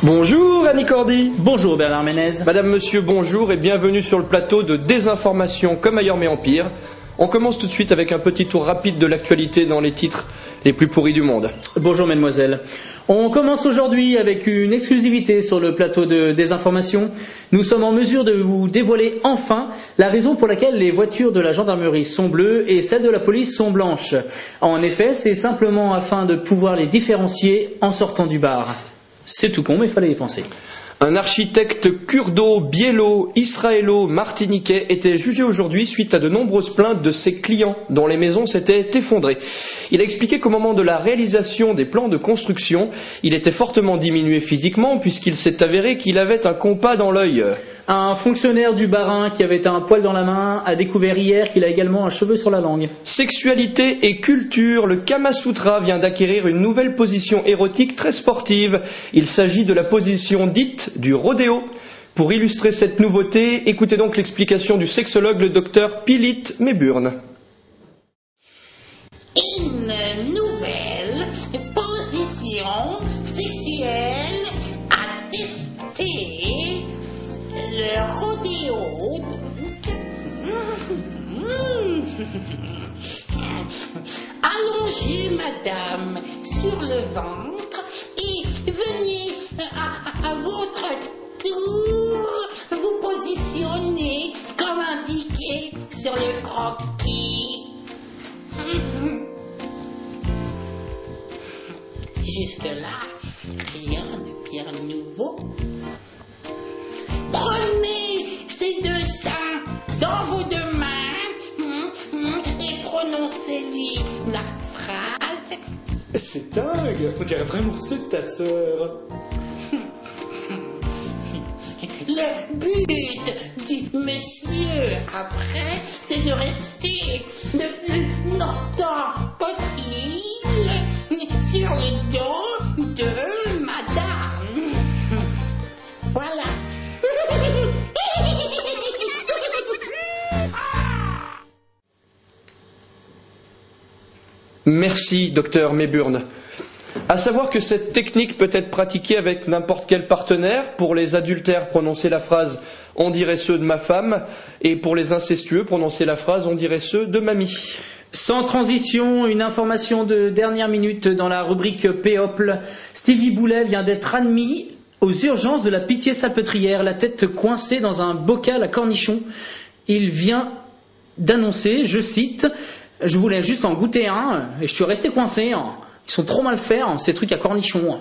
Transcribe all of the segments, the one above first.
Bonjour Annie Cordy. Bonjour Bernard Ménez. Madame, monsieur, bonjour et bienvenue sur le plateau de Désinformation comme ailleurs mais en pire. On commence tout de suite avec un petit tour rapide de l'actualité dans les titres les plus pourris du monde. Bonjour mesdemoiselles. On commence aujourd'hui avec une exclusivité sur le plateau de Désinformation. Nous sommes en mesure de vous dévoiler enfin la raison pour laquelle les voitures de la gendarmerie sont bleues et celles de la police sont blanches. En effet, c'est simplement afin de pouvoir les différencier en sortant du bar. C'est tout con, mais il fallait y penser. Un architecte kurdo-biélo-israélo-martiniquais était jugé aujourd'hui suite à de nombreuses plaintes de ses clients dont les maisons s'étaient effondrées. Il a expliqué qu'au moment de la réalisation des plans de construction, il était fortement diminué physiquement puisqu'il s'est avéré qu'il avait un compas dans l'œil. Un fonctionnaire du Bas-Rhin qui avait un poil dans la main a découvert hier qu'il a également un cheveu sur la langue. Sexualité et culture, le Kama Sutra vient d'acquérir une nouvelle position érotique très sportive. Il s'agit de la position dite du rodéo. Pour illustrer cette nouveauté, écoutez donc l'explication du sexologue, le docteur Pilit Méburn. Une nouvelle position sexuelle à tester. Le rodéo. Allongez, madame, sur le ventre et venez à votre tour vous positionner comme indiqué sur le croquis. Jusque-là, rien de bien nouveau. Prenez ces deux seins dans vos deux mains et prononcez-lui la phrase. C'est dingue, on dirait vraiment ceux de ta sœur. Le but du monsieur après, c'est de rester le plus longtemps possible sur le dos de madame. Voilà. Merci, docteur Méburn. À savoir que cette technique peut être pratiquée avec n'importe quel partenaire. Pour les adultères, prononcer la phrase « on dirait ceux de ma femme » et pour les incestueux, prononcer la phrase « on dirait ceux de mamie ». Sans transition, une information de dernière minute dans la rubrique Péople. Stevie Boulet vient d'être admis aux urgences de la Pitié-Salpêtrière, la tête coincée dans un bocal à cornichons. Il vient d'annoncer, je cite, « Je voulais juste en goûter un et je suis resté coincé. Ils sont trop mal faits, ces trucs à cornichons. »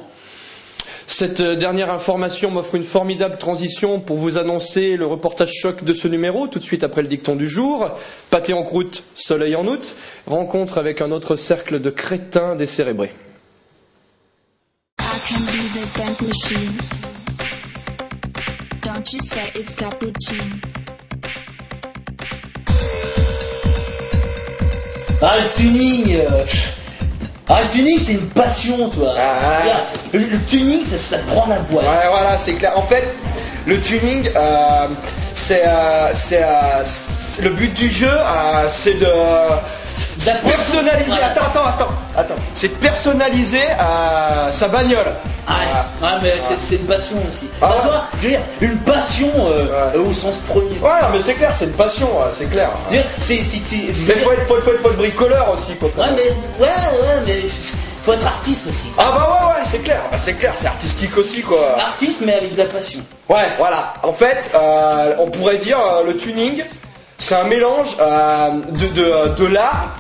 Cette dernière information m'offre une formidable transition pour vous annoncer le reportage choc de ce numéro, tout de suite après le dicton du jour. Pâté en croûte, soleil en août, rencontre avec un autre cercle de crétins décérébrés. Ah, le tuning, c'est une passion, toi. Le tuning, ça te prend la boîte. Ouais, voilà, c'est clair. En fait, le tuning, c'est le but du jeu, c'est de personnaliser. Attends. C'est de personnaliser sa bagnole. Mais c'est une passion aussi. Toi, je veux dire, une passion au sens premier. Ouais, mais c'est clair, c'est une passion, c'est clair. Mais faut être bricoleur aussi, quoi. Mais faut être artiste aussi. Ah bah ouais, c'est clair, c'est artistique aussi, quoi. Artiste, mais avec de la passion. Ouais, voilà. En fait, on pourrait dire le tuning, c'est un mélange de l'art.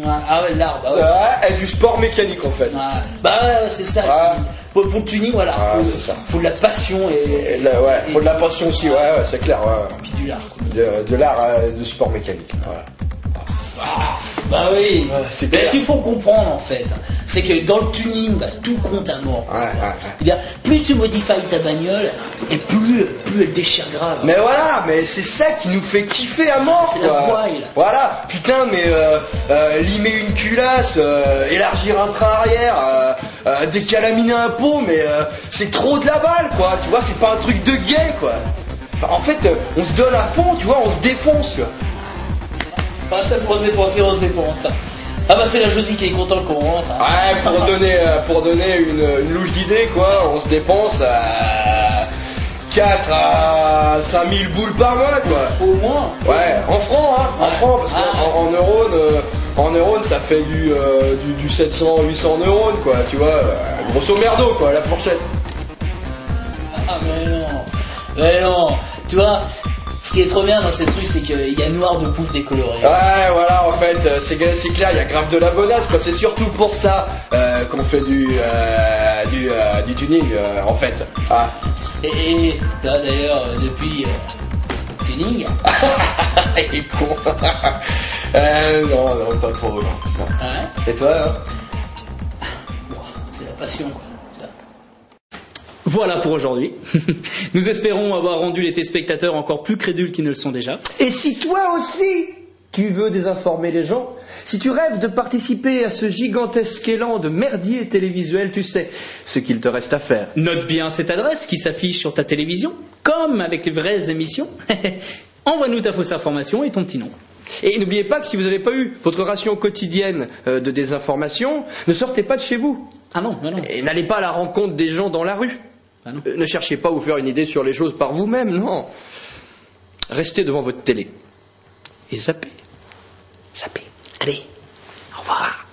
L'art, et du sport mécanique, en fait. C'est ça. Pour le tuning, voilà. Faut de la passion faut de la passion aussi, ouais, c'est clair. Puis du l'art. De l'art de sport mécanique. Voilà. Oui. Ce qu'il faut comprendre en fait, c'est que dans le tuning, tout compte à mort. Plus tu modifies ta bagnole, et plus elle déchire grave. Mais voilà, mais c'est ça qui nous fait kiffer à mort. C'est la poil. Voilà, putain, mais limer une culasse, élargir un train arrière, décalaminer un pot, mais c'est trop de la balle, quoi. Tu vois, c'est pas un truc de gay, quoi. Enfin, en fait, on se donne à fond, tu vois, on se défonce, quoi. Ça me faisait penser aux éponges, ça. Ah bah c'est la Josie qui est contente qu'on rentre. Ouais, pour donner une louche d'idée, quoi, on se dépense à 4 à 5 000 boules par mois, quoi. Au moins. Ouais, en francs, hein, en francs, parce qu'en neurones, ça fait du 700-800 neurones, quoi, tu vois, grosso merdo, quoi, la fourchette. Ah mais non, tu vois, ce qui est trop bien dans ces trucs, c'est qu'il y a noir de pouf décoloré. Ouais, voilà, en fait, c'est clair, il y a grave de la bonasse, quoi, c'est surtout pour ça qu'on fait du tuning, en fait. Ah. Et toi d'ailleurs, depuis tuning. Il est con. Non, pas trop, non. Ah ouais. Et toi, hein? C'est la passion, quoi. Voilà pour aujourd'hui. Nous espérons avoir rendu les téléspectateurs encore plus crédules qu'ils ne le sont déjà. Et si toi aussi, tu veux désinformer les gens, si tu rêves de participer à ce gigantesque élan de merdier télévisuel, tu sais ce qu'il te reste à faire. Note bien cette adresse qui s'affiche sur ta télévision, comme avec les vraies émissions. Envoie-nous ta fausse information et ton petit nom. Et n'oubliez pas que si vous n'avez pas eu votre ration quotidienne de désinformation, ne sortez pas de chez vous. Ah non, non. Et n'allez pas à la rencontre des gens dans la rue. Ah non. Ne cherchez pas à vous faire une idée sur les choses par vous-même, non. Restez devant votre télé. Et zappez. Zappez. Allez, au revoir.